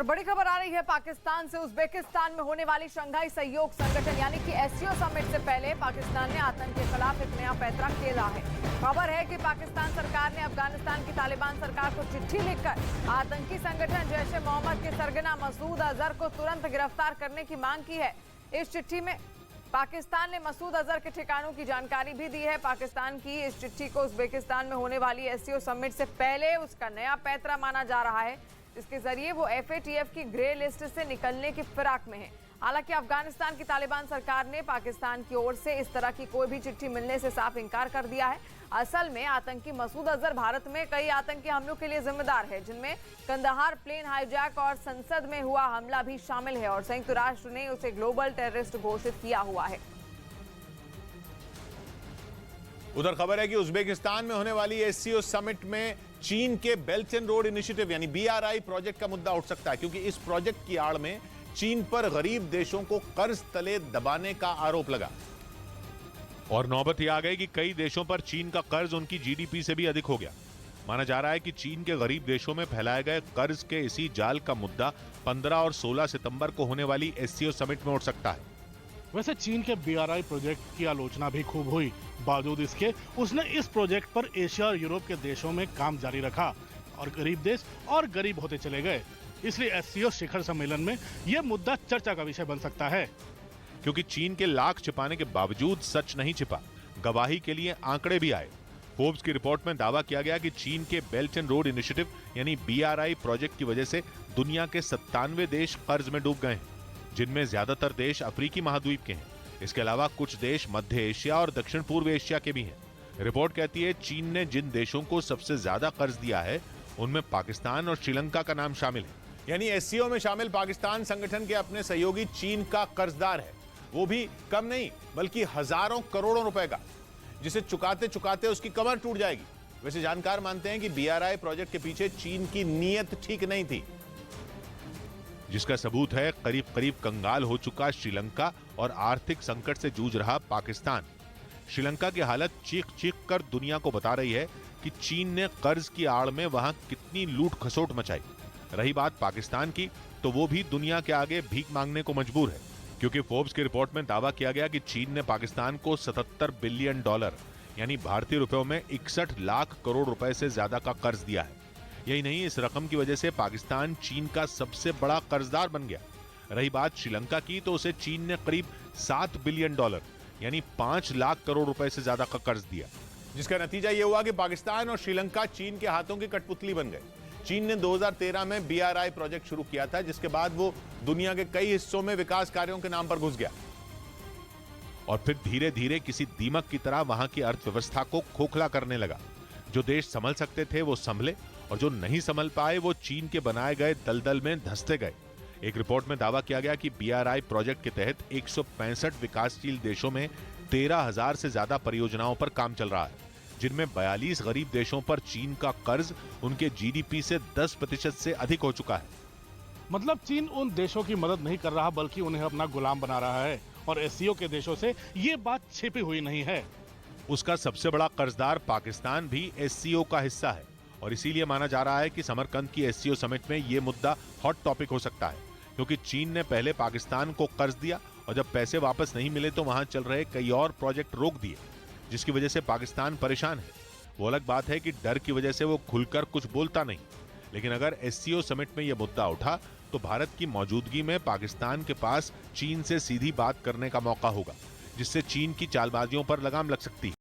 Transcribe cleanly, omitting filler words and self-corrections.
बड़ी खबर आ रही है पाकिस्तान से। उज्बेकिस्तान में होने वाली शंघाई सहयोग संगठन यानी कि एससीओ समिट से पहले पाकिस्तान ने आतंक के खिलाफ एक नया पैंतरा खेला है। खबर है कि पाकिस्तान सरकार ने अफगानिस्तान की तालिबान सरकार को चिट्ठी लिखकर आतंकी संगठन जैश ए मोहम्मद के सरगना मसूद अजहर को तुरंत गिरफ्तार करने की मांग की है। इस चिट्ठी में पाकिस्तान ने मसूद अजहर के ठिकानों की जानकारी भी दी है। पाकिस्तान की इस चिट्ठी को उज्बेकिस्तान में होने वाली एससीओ समिट से पहले उसका नया पैंतरा माना जा रहा है, जिसके जरिए वो एफएटीएफ की ग्रे लिस्ट से निकलने की फिराक में है। हालांकि अफगानिस्तान की तालिबान सरकार ने पाकिस्तान की ओर से इस तरह की कोई भी चिट्ठी मिलने से साफ इंकार कर दिया है। असल में आतंकी मसूद अजहर भारत में कई आतंकी हमलों के लिए जिम्मेदार है, जिनमें कंदहार प्लेन हाईजैक और संसद में हुआ हमला भी शामिल है और संयुक्त राष्ट्र ने उसे ग्लोबल टेररिस्ट घोषित किया हुआ है। उधर खबर है कि उज्बेकिस्तान में होने वाली एससीओ समिट में चीन के बेल्ट एंड रोड इनिशिएटिव यानी बीआरआई प्रोजेक्ट का मुद्दा उठ सकता है, क्योंकि इस प्रोजेक्ट की आड़ में चीन पर गरीब देशों को कर्ज तले दबाने का आरोप लगा और नौबत यह आ गई कि कई देशों पर चीन का कर्ज उनकी जीडीपी से भी अधिक हो गया। माना जा रहा है कि चीन के गरीब देशों में फैलाए गए कर्ज के इसी जाल का मुद्दा 15 और 16 सितंबर को होने वाली एससीओ समिट में उठ सकता है। वैसे चीन के बीआरआई प्रोजेक्ट की आलोचना भी खूब हुई। बावजूद इसके उसने इस प्रोजेक्ट पर एशिया और यूरोप के देशों में काम जारी रखा और गरीब देश और गरीब होते चले गए। इसलिए एससीओ शिखर सम्मेलन में यह मुद्दा चर्चा का विषय बन सकता है, क्योंकि चीन के लाख छिपाने के बावजूद सच नहीं छिपा। गवाही के लिए आंकड़े भी आए। फोर्ब्स की रिपोर्ट में दावा किया गया कि चीन के बेल्ट एंड रोड इनिशिएटिव यानी बीआरआई प्रोजेक्ट की वजह से दुनिया के 97 देश कर्ज में डूब गए हैं, जिनमें ज्यादातर देश अफ्रीकी महाद्वीप के हैं। इसके अलावा कुछ देश मध्य एशिया और दक्षिण पूर्व एशिया के भी हैं। रिपोर्ट कहती है चीन ने जिन देशों को सबसे ज्यादा कर्ज दिया है उनमें पाकिस्तान और श्रीलंका का नाम शामिल है। यानी एससीओ में शामिल पाकिस्तान संगठन के अपने सहयोगी चीन का कर्जदार है, वो भी कम नहीं बल्कि हजारों करोड़ों रुपए का, जिसे चुकाते चुकाते उसकी कमर टूट जाएगी। वैसे जानकार मानते हैं कि बीआरआई प्रोजेक्ट के पीछे चीन की नीयत ठीक नहीं थी, जिसका सबूत है करीब करीब कंगाल हो चुका श्रीलंका और आर्थिक संकट से जूझ रहा पाकिस्तान। श्रीलंका की हालत चीख चीख कर दुनिया को बता रही है कि चीन ने कर्ज की आड़ में वहां कितनी लूट खसोट मचाई। रही बात पाकिस्तान की, तो वो भी दुनिया के आगे भीख मांगने को मजबूर है, क्योंकि फोर्ब्स की रिपोर्ट में दावा किया गया कि चीन ने पाकिस्तान को $77 बिलियन यानी भारतीय रुपयों में 61 लाख करोड़ रुपए से ज्यादा का कर्ज दिया है। यही नहीं, इस रकम की वजह से पाकिस्तान चीन का सबसे बड़ा कर्जदार बन गया। रही बात श्रीलंका की, तो उसे चीन ने करीब $7 बिलियन यानी 5 लाख करोड़ रुपए से ज्यादा का कर्ज दिया, जिसका नतीजा यह हुआ कि पाकिस्तान और श्रीलंका चीन के हाथों की कठपुतली बन गए। चीन ने 2013 में बीआरआई प्रोजेक्ट शुरू किया था, जिसके बाद वो दुनिया के कई हिस्सों में विकास कार्यों के नाम पर घुस गया और फिर धीरे धीरे किसी दीमक की तरह वहां की अर्थव्यवस्था को खोखला करने लगा। जो देश संभल सकते थे वो संभले और जो नहीं संभल पाए वो चीन के बनाए गए दलदल में धंसते गए। एक रिपोर्ट में दावा किया गया कि बीआरआई प्रोजेक्ट के तहत 165 विकासशील देशों में 13,000 से ज्यादा परियोजनाओं पर काम चल रहा है, जिनमें 42 गरीब देशों पर चीन का कर्ज उनके जीडीपी से 10% से अधिक हो चुका है। मतलब चीन उन देशों की मदद नहीं कर रहा बल्कि उन्हें अपना गुलाम बना रहा है और एससीओ के देशों से ये बात छिपी हुई नहीं है। उसका सबसे बड़ा कर्जदार पाकिस्तान भी एससीओ का हिस्सा है और इसीलिए माना जा रहा है कि समरकंद की एससीओ समिट में यह मुद्दा हॉट टॉपिक हो सकता है, क्योंकि चीन ने पहले पाकिस्तान को कर्ज दिया और जब पैसे वापस नहीं मिले तो वहां चल रहे कई और प्रोजेक्ट रोक दिए, जिसकी वजह से पाकिस्तान परेशान है। वो अलग बात है कि डर की वजह से वो खुलकर कुछ बोलता नहीं, लेकिन अगर एससीओ समिट में यह मुद्दा उठा तो भारत की मौजूदगी में पाकिस्तान के पास चीन से सीधी बात करने का मौका होगा, जिससे चीन की चालबाजियों पर लगाम लग सकती है।